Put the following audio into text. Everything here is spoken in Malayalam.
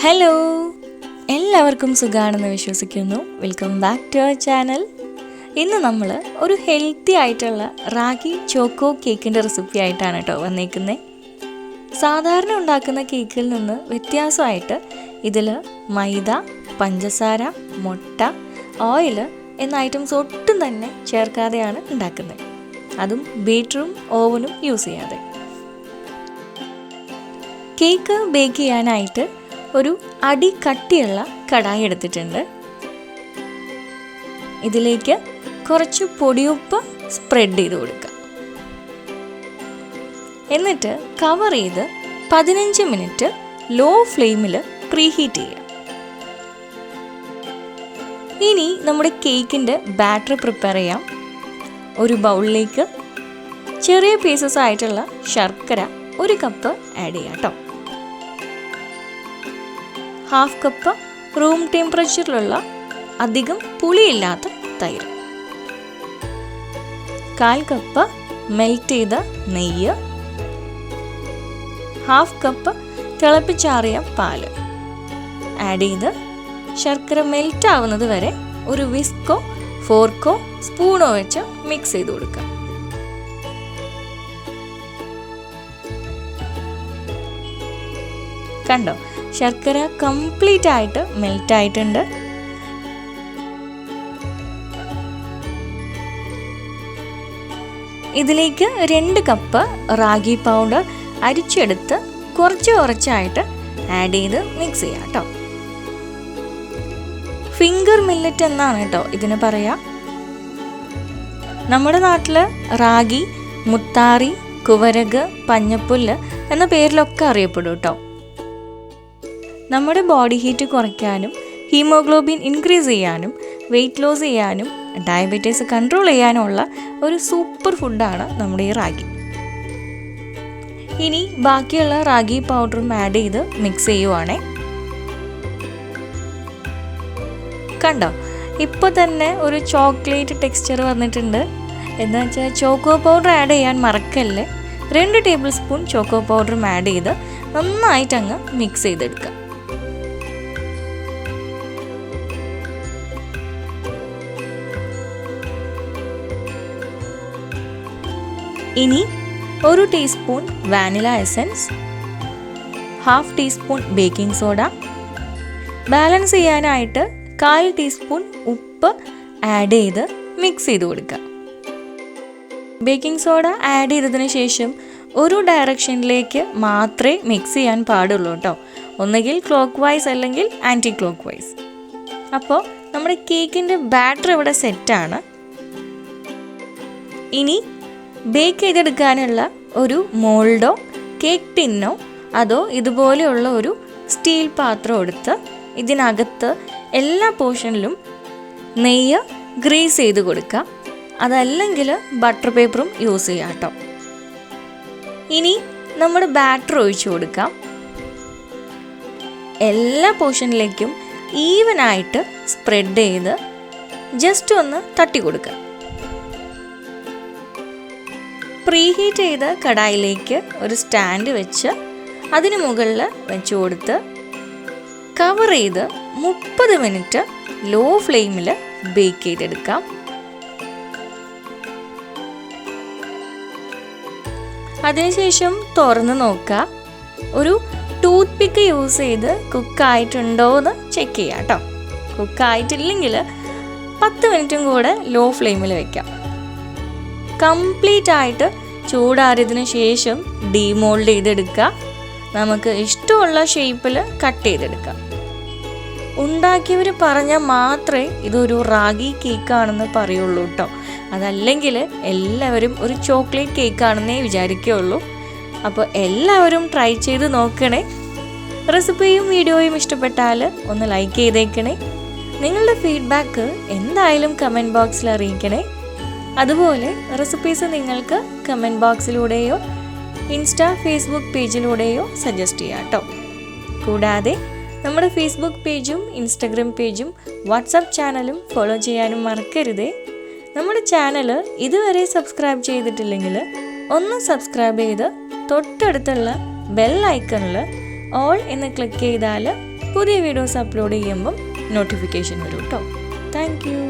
ഹലോ, എല്ലാവർക്കും സുഖമാണെന്ന് വിശ്വസിക്കുന്നു. Welcome back to our channel. ഇന്ന് നമ്മൾ ഒരു ഹെൽത്തി ആയിട്ടുള്ള റാഗി ചോക്കോ കേക്കിൻ്റെ റെസിപ്പി ആയിട്ടാണ് കേട്ടോ വന്നേക്കുന്നത്. സാധാരണ ഉണ്ടാക്കുന്ന കേക്കിൽ നിന്ന് വ്യത്യാസമായിട്ട് ഇതിൽ മൈദ, പഞ്ചസാര, മുട്ട, ഓയിൽ എന്ന ഐറ്റംസ് ഒട്ടും തന്നെ ചേർക്കാതെയാണ് ഉണ്ടാക്കുന്നത്. അതും ബീറ്ററും ഓവനും യൂസ് ചെയ്യാതെ. കേക്ക് ബേക്ക് ചെയ്യാനായിട്ട് ഒരു അടി കട്ടിയുള്ള കടായി എടുത്തിട്ടുണ്ട്. ഇതിലേക്ക് കുറച്ച് പൊടിയുപ്പ് സ്പ്രെഡ് ചെയ്ത് കൊടുക്കുക. എന്നിട്ട് കവർ ചെയ്ത് 15 മിനിറ്റ് ലോ ഫ്ലെയിമിൽ പ്രീഹീറ്റ് ചെയ്യുക. ഇനി നമ്മുടെ കേക്കിൻ്റെ ബാറ്റർ പ്രിപ്പയർ ചെയ്യാം. ഒരു ബൗളിലേക്ക് ചെറിയ പീസസ് ആയിട്ടുള്ള ശർക്കര 1 കപ്പ് ആഡ് ചെയ്യാം കേട്ടോ. 1/2 കപ്പ് റൂം ടെമ്പറേച്ചറിലുള്ള അധികം പുളിയില്ലാത്ത തൈര്, 1/4 കപ്പ് മെൽറ്റ് ചെയ്ത നെയ്യ്, 1/2 കപ്പ് തിളപ്പിച്ചാറിയ പാല് ആഡ് ചെയ്ത് ശർക്കര മെൽറ്റ് ആവുന്നത് വരെ ഒരു വിസ്കോ ഫോർക്കോ സ്പൂണോ വെച്ച് മിക്സ് ചെയ്ത് കൊടുക്കുക. കണ്ടോ, ശർക്കര കംപ്ലീറ്റ് ആയിട്ട് മെൽറ്റ് ആയിട്ടുണ്ട്. ഇതിലേക്ക് 2 കപ്പ് റാഗി പൗഡർ അരിച്ചെടുത്ത് കുറച്ചായിട്ട് ആഡ് ചെയ്ത് മിക്സ് ചെയ്യാം കേട്ടോ. ഫിംഗർ മില്ലറ്റ് എന്നാണ് കേട്ടോ ഇതിന് പറയാ. നമ്മുടെ നാട്ടിൽ റാഗി, മുത്താറി, കുവരക്, പഞ്ഞപ്പുല്ല് എന്ന പേരിലൊക്കെ അറിയപ്പെടും കേട്ടോ. നമ്മുടെ ബോഡി ഹീറ്റ് കുറയ്ക്കാനും ഹീമോഗ്ലോബിൻ ഇൻക്രീസ് ചെയ്യാനും വെയിറ്റ് ലോസ് ചെയ്യാനും ഡയബറ്റീസ് കൺട്രോൾ ചെയ്യാനുമുള്ള ഒരു സൂപ്പർ ഫുഡാണ് നമ്മുടെ ഈ റാഗി. ഇനി ബാക്കിയുള്ള റാഗി പൗഡറും ആഡ് ചെയ്ത് മിക്സ് ചെയ്യുവാണേ. കണ്ടോ, ഇപ്പോൾ തന്നെ ഒരു ചോക്ലേറ്റ് ടെക്സ്ചർ വന്നിട്ടുണ്ട്. എന്താ വെച്ചാൽ ചോക്കോ പൗഡർ ആഡ് ചെയ്യാൻ മറക്കല്ലേ. 2 ടേബിൾ സ്പൂൺ ചോക്കോ പൗഡറും ആഡ് ചെയ്ത് നന്നായിട്ട് അങ്ങ് മിക്സ് ചെയ്തെടുക്കുക. ഇനി 1 teaspoon vanilla essence, 1/2 teaspoon baking soda, balance ചെയ്യാനായിട്ട് 1/4 ടീസ്പൂൺ ഉപ്പ് ആഡ് ചെയ്ത് മിക്സ് ചെയ്ത് കൊടുക്കുക. ബേക്കിംഗ് സോഡ ആഡ് ചെയ്തതിന് ശേഷം ഒരു ഡയറക്ഷനിലേക്ക് മാത്രമേ മിക്സ് ചെയ്യാൻ പാടുള്ളൂ കേട്ടോ. ഒന്നുകിൽ ക്ലോക്ക് വൈസ് അല്ലെങ്കിൽ ആൻറ്റി ക്ലോക്ക് വൈസ്. അപ്പോൾ നമ്മുടെ കേക്കിൻ്റെ ബാറ്റർ ഇവിടെ സെറ്റാണ്. ഇനി ബേക്ക് ചെയ്തെടുക്കാനുള്ള ഒരു മോൾഡോ കേക്ക് ടിന്നോ അതോ ഇതുപോലെയുള്ള ഒരു സ്റ്റീൽ പാത്രം എടുത്ത് ഇതിനകത്ത് എല്ലാ പോർഷനിലും നെയ്യ് ഗ്രീസ് ചെയ്ത് കൊടുക്കുക. അതല്ലെങ്കിൽ ബട്ടർ പേപ്പറും യൂസ് ചെയ്യാം കേട്ടോ. ഇനി നമ്മുടെ ബാറ്റർ ഒഴിച്ചു കൊടുക്കാം. എല്ലാ പോർഷനിലേക്കും ഈവനായിട്ട് സ്പ്രെഡ് ചെയ്ത് ജസ്റ്റ് ഒന്ന് തട്ടി കൊടുക്കുക. പ്രീഹീറ്റ് ചെയ്ത കടായിലേക്ക് ഒരു സ്റ്റാൻഡ് വെച്ച് അതിന് മുകളിൽ വെച്ച് കൊടുത്ത് കവർ ചെയ്ത് 30 മിനിറ്റ് ലോ ഫ്ലെയിമിൽ ബേക്ക് ചെയ്തെടുക്കാം. അതിനുശേഷം തുറന്ന് നോക്കുക. ഒരു ടൂത്ത് പിക്ക് യൂസ് ചെയ്ത് കുക്കായിട്ടുണ്ടോ എന്ന് ചെക്ക് ചെയ്യാം കേട്ടോ. കുക്കായിട്ടില്ലെങ്കിൽ 10 മിനിറ്റും കൂടെ ലോ ഫ്ലെയിമിൽ വെക്കാം. കംപ്ലീറ്റ് ആയിട്ട് ചൂടാറിയതിന് ശേഷം ഡീമോൾഡ് ചെയ്തെടുക്കുക. നമുക്ക് ഇഷ്ടമുള്ള ഷേപ്പിൽ കട്ട് ചെയ്തെടുക്കാം. ഉണ്ടാക്കിയവർ പറഞ്ഞാൽ മാത്രമേ ഇതൊരു റാഗി കേക്കാണെന്ന് പറയുള്ളൂ കേട്ടോ. അതല്ലെങ്കിൽ എല്ലാവരും ഒരു ചോക്ലേറ്റ് കേക്കാണെന്നേ വിചാരിക്കുകയുള്ളൂ. അപ്പോൾ എല്ലാവരും ട്രൈ ചെയ്ത് നോക്കണേ. റെസിപ്പിയും വീഡിയോയും ഇഷ്ടപ്പെട്ടാൽ ഒന്ന് ലൈക്ക് ചെയ്തേക്കണേ. നിങ്ങളുടെ ഫീഡ്ബാക്ക് എന്തായാലും കമൻറ്റ് ബോക്സിൽ അറിയിക്കണേ. അതുപോലെ റെസിപ്പീസ് നിങ്ങൾക്ക് കമൻറ്റ് ബോക്സിലൂടെയോ ഇൻസ്റ്റാ ഫേസ്ബുക്ക് പേജിലൂടെയോ സജസ്റ്റ് ചെയ്യാം കേട്ടോ. കൂടാതെ നമ്മുടെ ഫേസ്ബുക്ക് പേജും ഇൻസ്റ്റഗ്രാം പേജും വാട്സാപ്പ് ചാനലും ഫോളോ ചെയ്യാനും മറക്കരുതേ. നമ്മുടെ ചാനൽ ഇതുവരെ സബ്സ്ക്രൈബ് ചെയ്തിട്ടില്ലെങ്കിൽ ഒന്ന് സബ്സ്ക്രൈബ് ചെയ്ത് തൊട്ടടുത്തുള്ള ബെൽ ഐക്കണിൽ ഓൾ എന്ന് ക്ലിക്ക് ചെയ്താൽ പുതിയ വീഡിയോസ് അപ്ലോഡ് ചെയ്യുമ്പം നോട്ടിഫിക്കേഷൻ വരും കേട്ടോ. Thank you.